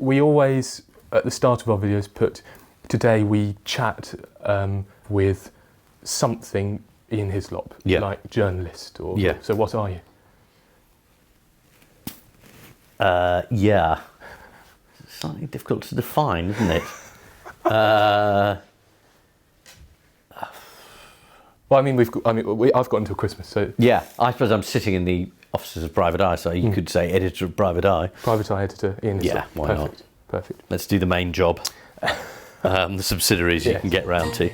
we always, at the start of our videos, put, today we chat with something Ian Hislop, like journalist, or so what are you? It's slightly difficult to define, isn't it? Well, I mean, I've got until Christmas, so... Yeah, I suppose I'm sitting in the offices of Private Eye, so you could say editor of Private Eye. Private Eye editor, Ian Hislop. Yeah, why not? Perfect. Let's do the main job. The subsidiaries you can get round to.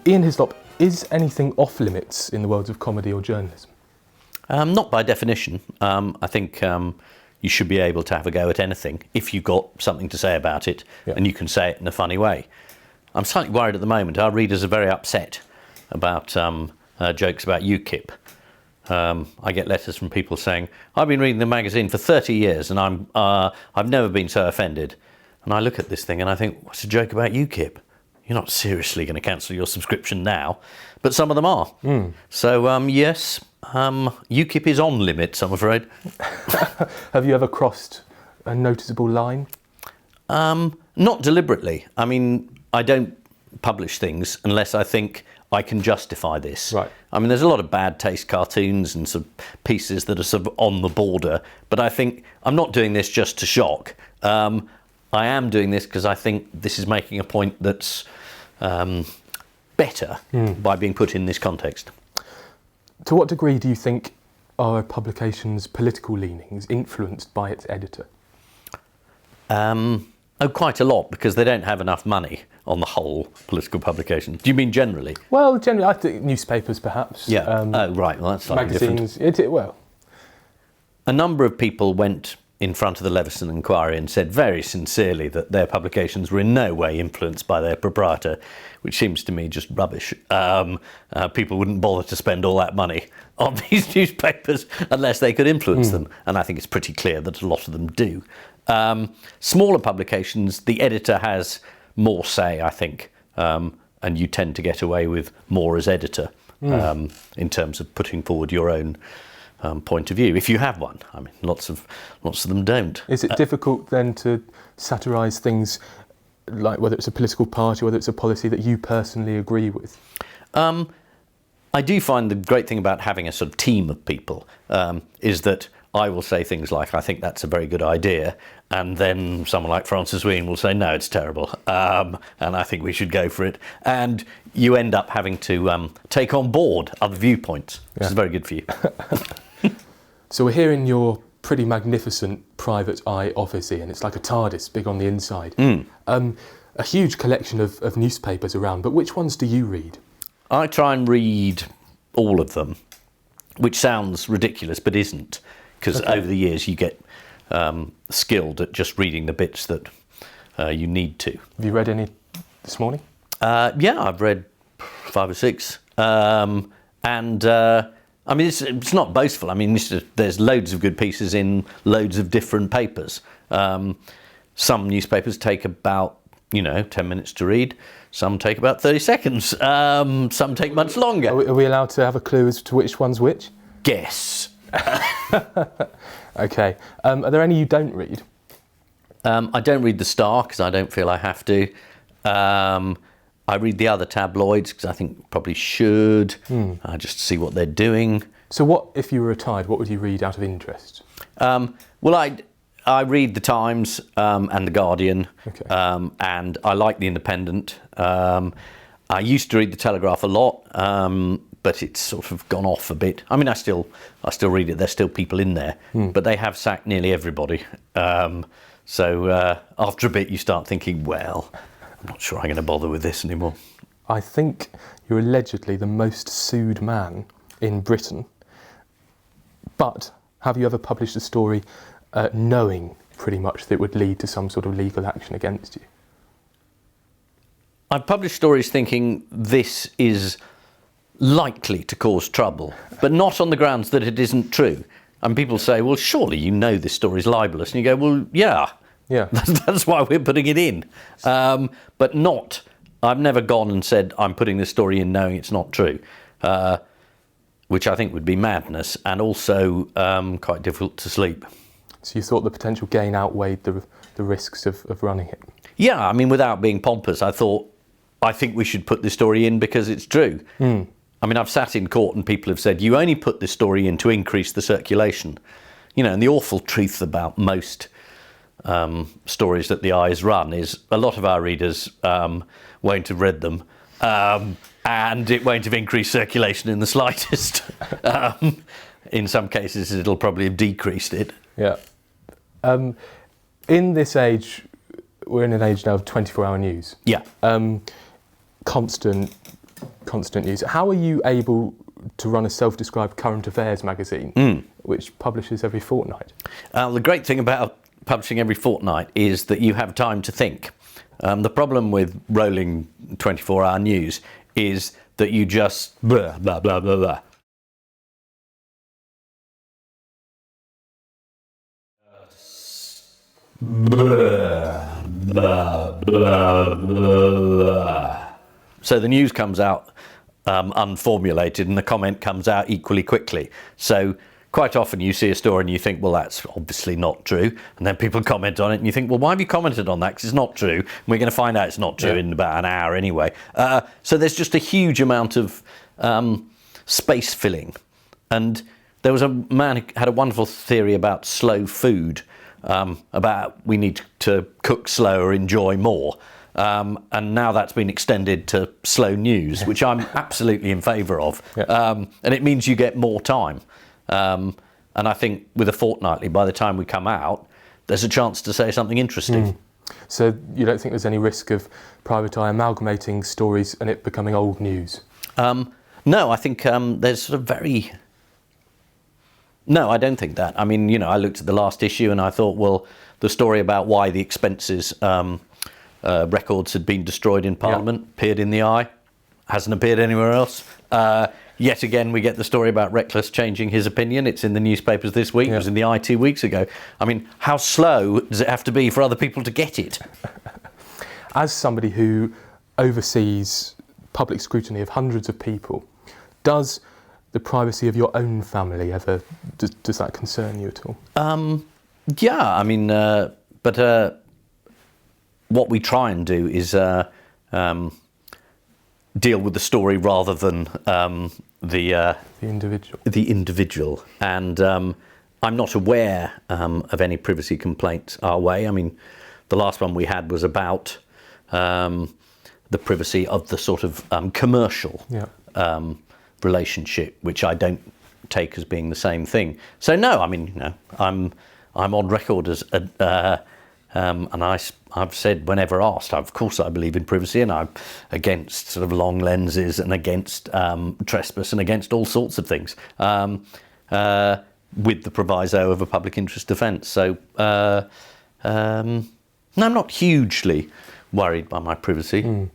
Ian Hislop, is anything off limits in the worlds of comedy or journalism? Not by definition. I think you should be able to have a go at anything if you've got something to say about it and you can say it in a funny way. I'm slightly worried at the moment. Our readers are very upset about jokes about UKIP. I get letters from people saying, I've been reading the magazine for 30 years and I've never been so offended. And I look at this thing and I think, what's a joke about UKIP? You're not seriously going to cancel your subscription now, but some of them are. So yes, UKIP is on limits, I'm afraid. Have you ever crossed a noticeable line? Not deliberately. I mean, I don't publish things unless I think I can justify this. Right. I mean, there's a lot of bad taste cartoons and sort of pieces that are sort of on the border, but I think I'm not doing this just to shock. I am doing this because I think this is making a point that's better by being put in this context. To what degree do you think are a publication's political leanings influenced by its editor? Oh, quite a lot, because they don't have enough money on the whole, political publications. Do you mean generally? Well, generally, I think newspapers, perhaps. Yeah. Oh, right. Well, that's slightly magazines. Different. A number of people went in front of the Leveson Inquiry and said very sincerely that their publications were in no way influenced by their proprietor, which seems to me just rubbish. People wouldn't bother to spend all that money on these newspapers unless they could influence them, and I think it's pretty clear that a lot of them do. Smaller publications, the editor has more say, I think, and you tend to get away with more as editor in terms of putting forward your own point of view, if you have one. I mean, lots of them don't. Is it difficult then to satirise things like whether it's a political party, whether it's a policy that you personally agree with? I do find the great thing about having a sort of team of people is that I will say things like, I think that's a very good idea, and then someone like Francis Wheen will say, no, it's terrible, and I think we should go for it. And you end up having to take on board other viewpoints, which is very good for you. So we're here in your pretty magnificent Private Eye office, Ian. It's like a TARDIS, big on the inside. A huge collection of newspapers around, but which ones do you read? I try and read all of them, which sounds ridiculous, but isn't. Because over the years you get skilled at just reading the bits that you need to. Have you read any this morning? Yeah, I've read 5 or 6. I mean, it's not boastful. I mean, there's loads of good pieces in loads of different papers. Some newspapers take about, 10 minutes to read. Some take about 30 seconds. Some take much longer. Are we allowed to have a clue as to which one's which? Guess. Okay. Are there any you don't read? I don't read The Star because I don't feel I have to. I read the other tabloids because I think probably should, just to see what they're doing. So what, if you were retired, what would you read out of interest? Well, I read The Times and The Guardian, and I like The Independent. I used to read The Telegraph a lot, but it's sort of gone off a bit. I mean, I still read it. There's still people in there, but they have sacked nearly everybody. So after a bit, you start thinking, well, I'm not sure I'm going to bother with this anymore. I think you're allegedly the most sued man in Britain. But have you ever published a story knowing pretty much that it would lead to some sort of legal action against you? I've published stories thinking this is likely to cause trouble, but not on the grounds that it isn't true. And people say, well, surely you know this story's libelous. And you go, well, yeah, Yeah. That's why we're putting it in. But not, I've never gone and said, I'm putting this story in knowing it's not true, which I think would be madness and also quite difficult to sleep. So you thought the potential gain outweighed the risks of running it? Yeah, I mean, without being pompous, I think we should put this story in because it's true. I mean, I've sat in court and people have said, you only put this story in to increase the circulation. You know, and the awful truth about most stories that the eyes run is a lot of our readers won't have read them, and it won't have increased circulation in the slightest. In some cases, it'll probably have decreased it. Yeah. In this age, we're in an age now of 24-hour news. Yeah. Constant news. How are you able to run a self-described current affairs magazine, which publishes every fortnight? The great thing about publishing every fortnight is that you have time to think. The problem with rolling 24-hour news is that you just blah, blah, blah, blah, blah. Blah, blah, blah, blah. So the news comes out unformulated and the comment comes out equally quickly. So quite often you see a story and you think, well, that's obviously not true. And then people comment on it and you think, well, why have you commented on that? Because it's not true. And we're going to find out it's not true in about an hour anyway. So there's just a huge amount of space filling. And there was a man who had a wonderful theory about slow food, about we need to cook slower, enjoy more. And now that's been extended to slow news, which I'm absolutely in favour of. And it means you get more time. And I think with a fortnightly, by the time we come out, there's a chance to say something interesting. So you don't think there's any risk of private eye amalgamating stories and it becoming old news? No, I think there's sort of very... No, I don't think that. I mean, you know, I looked at the last issue and I thought, well, the story about why the expenses records had been destroyed in Parliament appeared in the Eye, hasn't appeared anywhere else. Yet again, we get the story about Reckless changing his opinion. It's in the newspapers this week. It was in the Eye 2 weeks ago. I mean, how slow does it have to be for other people to get it? As somebody who oversees public scrutiny of hundreds of people, does the privacy of your own family ever, does that concern you at all? Yeah, I mean, but what we try and do is deal with the story rather than the individual. And I'm not aware of any privacy complaints our way. I mean, the last one we had was about the privacy of the sort of commercial relationship, which I don't take as being the same thing. So no, I mean, you know, I'm on record as and I've said whenever asked, of course I believe in privacy and I'm against sort of long lenses and against trespass and against all sorts of things, with the proviso of a public interest defence. So no, I'm not hugely worried by my privacy.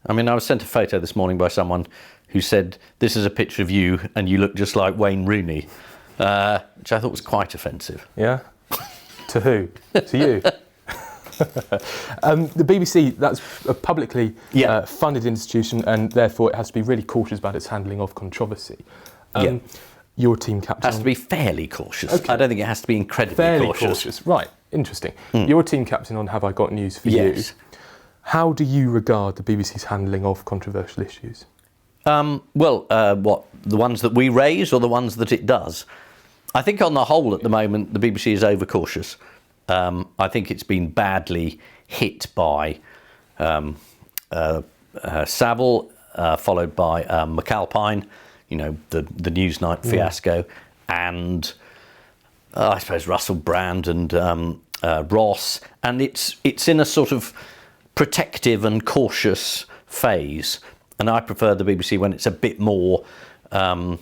I mean, I was sent a photo this morning by someone who said, this is a picture of you and you look just like Wayne Rooney, which I thought was quite offensive. Yeah? To who? To you? The BBC, that's a publicly funded institution and therefore it has to be really cautious about its handling of controversy. Your team captain... Has to be fairly cautious. Okay. I don't think it has to be incredibly cautious. Right, interesting. You're team captain on Have I Got News for You. How do you regard the BBC's handling of controversial issues? What, the ones that we raise or the ones that it does? I think on the whole at the moment the BBC is overcautious. I think it's been badly hit by Savile, followed by McAlpine, you know, the Newsnight fiasco, and I suppose Russell Brand and Ross, and it's in a sort of protective and cautious phase. And I prefer the BBC when it's a bit more sort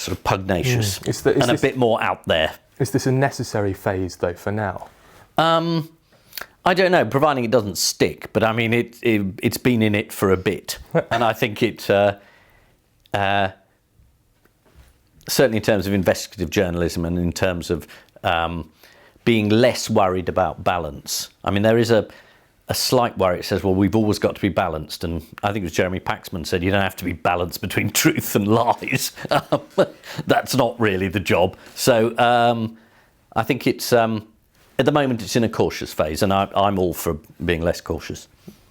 of pugnacious and a bit more out there. Is this a necessary phase, though, for now? I don't know, providing it doesn't stick. But I mean, it's been in it for a bit, and I think it certainly in terms of investigative journalism and in terms of being less worried about balance. I mean, there is a slight worry. It says, well, we've always got to be balanced. And I think it was Jeremy Paxman said, you don't have to be balanced between truth and lies. That's not really the job. So I think it's, at the moment, it's in a cautious phase. And I'm all for being less cautious.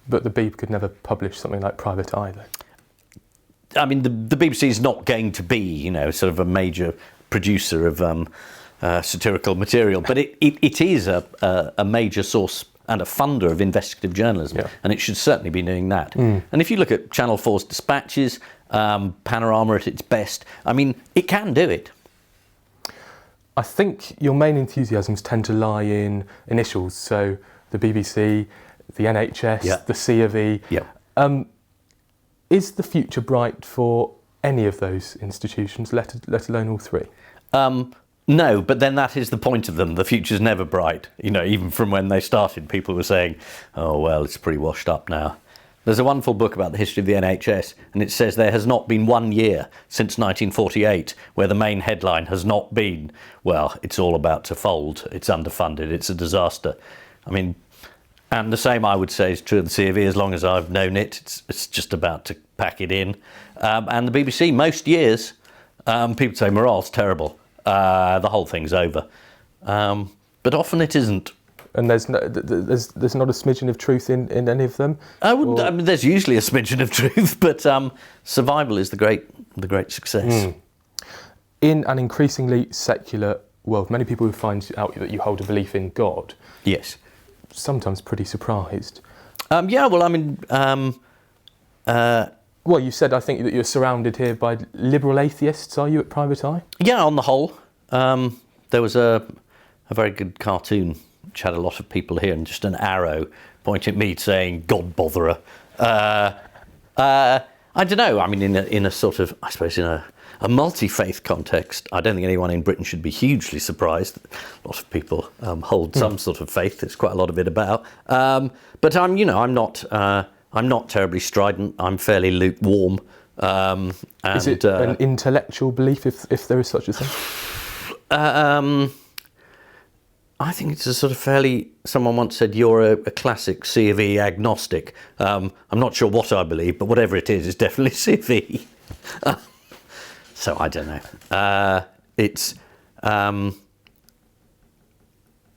But the Beeb could never publish something like Private Eye, though. I mean, the BBC is not going to be, you know, sort of a major producer of satirical material, but it is a major source and a funder of investigative journalism, yeah. and it should certainly be doing that. And if you look at Channel 4's dispatches, Panorama at its best, I mean, it can do it. I think your main enthusiasms tend to lie in initials, so the BBC, the NHS, yeah. the C of E. Yeah. Is the future bright for any of those institutions, let alone all three? No, but then that is the point of them. The future's never bright. You know, even from when they started, people were saying, oh, well, it's pretty washed up now. There's a wonderful book about the history of the NHS, and it says there has not been 1 year since 1948 where the main headline has not been, well, it's all about to fold, it's underfunded, it's a disaster. I mean, and the same I would say is true of the C of E. As long as I've known it, it's just about to pack it in. And the BBC, most years, people say morale's terrible. The whole thing's over. But often it isn't. And there's not a smidgen of truth in any of them? I mean, there's usually a smidgen of truth, but survival is the great success. In an increasingly secular world, many people who find out that you hold a belief in God, yes, sometimes pretty surprised. Yeah, well, I mean... well, you said, I think, that you're surrounded here by liberal atheists, are you, at Private Eye? Yeah, on the whole. There was a very good cartoon which had a lot of people here and just an arrow pointing at me saying, God botherer. I don't know, I mean, in a sort of, I suppose, in a multi-faith context, I don't think anyone in Britain should be hugely surprised. A lot of people hold some sort of faith. There's quite a lot of it about. But I'm not terribly strident. I'm fairly lukewarm. And, is it an intellectual belief, if there is such a thing? I think it's a sort of fairly... Someone once said, you're a classic C of E agnostic. I'm not sure what I believe, but whatever it is, it's definitely C of E. So I don't know.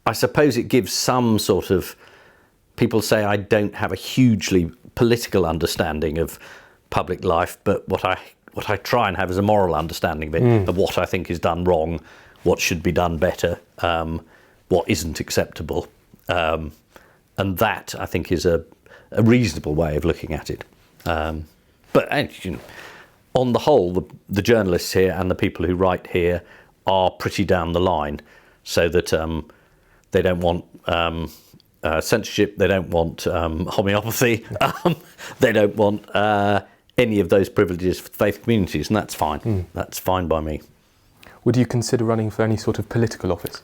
I suppose it gives some sort of... People say I don't have a hugely political understanding of public life, but what I try and have is a moral understanding of it, of what I think is done wrong, what should be done better, what isn't acceptable. And that, I think, is a reasonable way of looking at it. But you know, on the whole, the journalists here and the people who write here are pretty down the line, so that they don't want censorship, they don't want homeopathy, they don't want any of those privileges for faith communities, and that's fine. That's fine by me. Would you consider running for any sort of political office?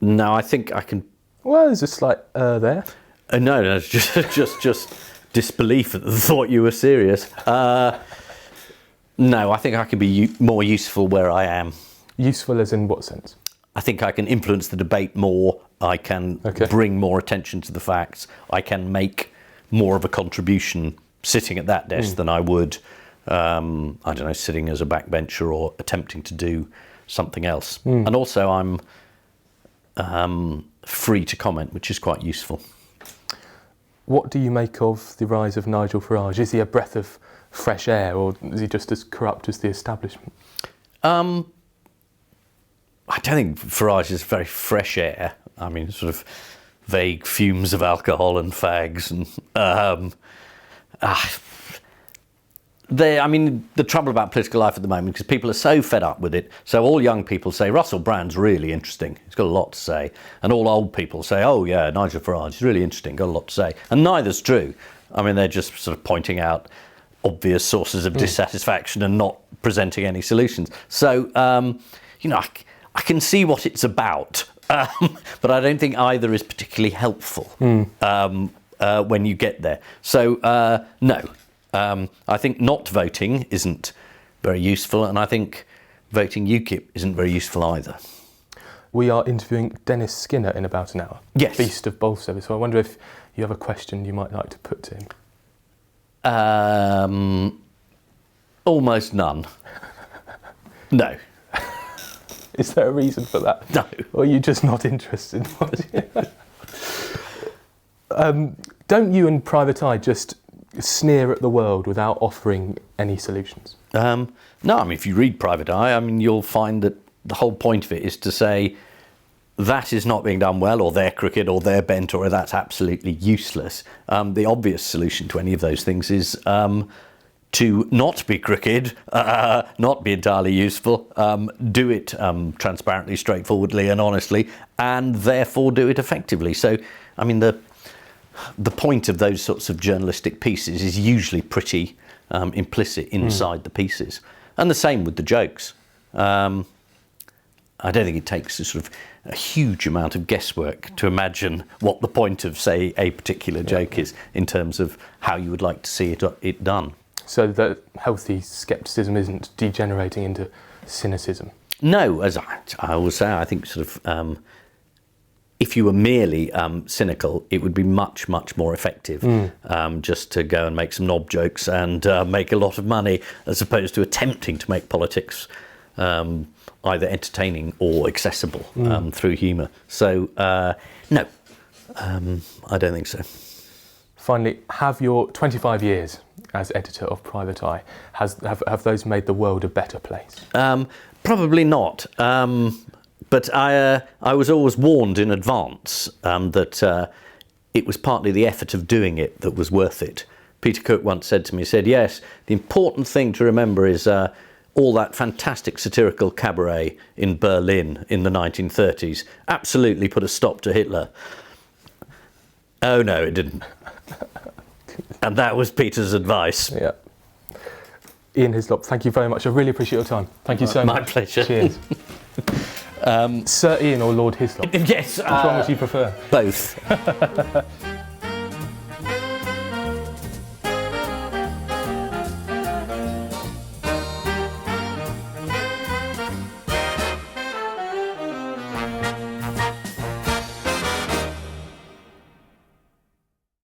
No, I think I can... Well, there's a slight there. No, it's just disbelief at the thought you were serious. No, I think I can be more useful where I am. Useful as in what sense? I think I can influence the debate more. I can bring more attention to the facts. I can make more of a contribution sitting at that desk than I would, I don't know, sitting as a backbencher or attempting to do something else. And also I'm free to comment, which is quite useful. What do you make of the rise of Nigel Farage? Is he a breath of fresh air, or is he just as corrupt as the establishment? I don't think Farage is very fresh air. I mean, sort of vague fumes of alcohol and fags. And I mean, the trouble about political life at the moment, because people are so fed up with it. So all young people say, Russell Brand's really interesting. He's got a lot to say. And all old people say, oh, yeah, Nigel Farage is really interesting, got a lot to say. And neither's true. I mean, they're just sort of pointing out obvious sources of dissatisfaction and not presenting any solutions. So, you know, I can see what it's about, but I don't think either is particularly helpful when you get there. So, no. I think not voting isn't very useful, and I think voting UKIP isn't very useful either. we are interviewing Dennis Skinner in about an hour. Yes. Beast of Bolsover. So I wonder if you have a question you might like to put to him. Almost none. No. Is there a reason for that? No. Or are you just not interested? Don't you and Private Eye just sneer at the world without offering any solutions? No, I mean, if you read Private Eye, I mean, you'll find that the whole point of it is to say that is not being done well, or they're crooked, or they're bent, or that's absolutely useless. The obvious solution to any of those things is to not be crooked, not be entirely useful, do it transparently, straightforwardly and honestly, and therefore do it effectively. So, I mean, the point of those sorts of journalistic pieces is usually pretty implicit inside the pieces. And the same with the jokes. I don't think it takes a sort of a huge amount of guesswork to imagine what the point of, say, a particular joke is in terms of how you would like to see it done. So that healthy scepticism isn't degenerating into cynicism? No, as I always say, I think sort of if you were merely cynical, it would be much, much more effective just to go and make some knob jokes and make a lot of money, as opposed to attempting to make politics either entertaining or accessible through humour. So, no, I don't think so. Finally, have your 25 years as editor of Private Eye, have those made the world a better place? Probably not. But I was always warned in advance that it was partly the effort of doing it that was worth it. Peter Cook once said to me, yes, the important thing to remember is all that fantastic satirical cabaret in Berlin in the 1930s absolutely put a stop to Hitler. Oh no, it didn't. And that was Peter's advice. Yeah. Ian Hislop, thank you very much. I really appreciate your time. Thank you so much. My pleasure. Cheers. Sir Ian or Lord Hislop? Yes. Which one would you prefer? Both.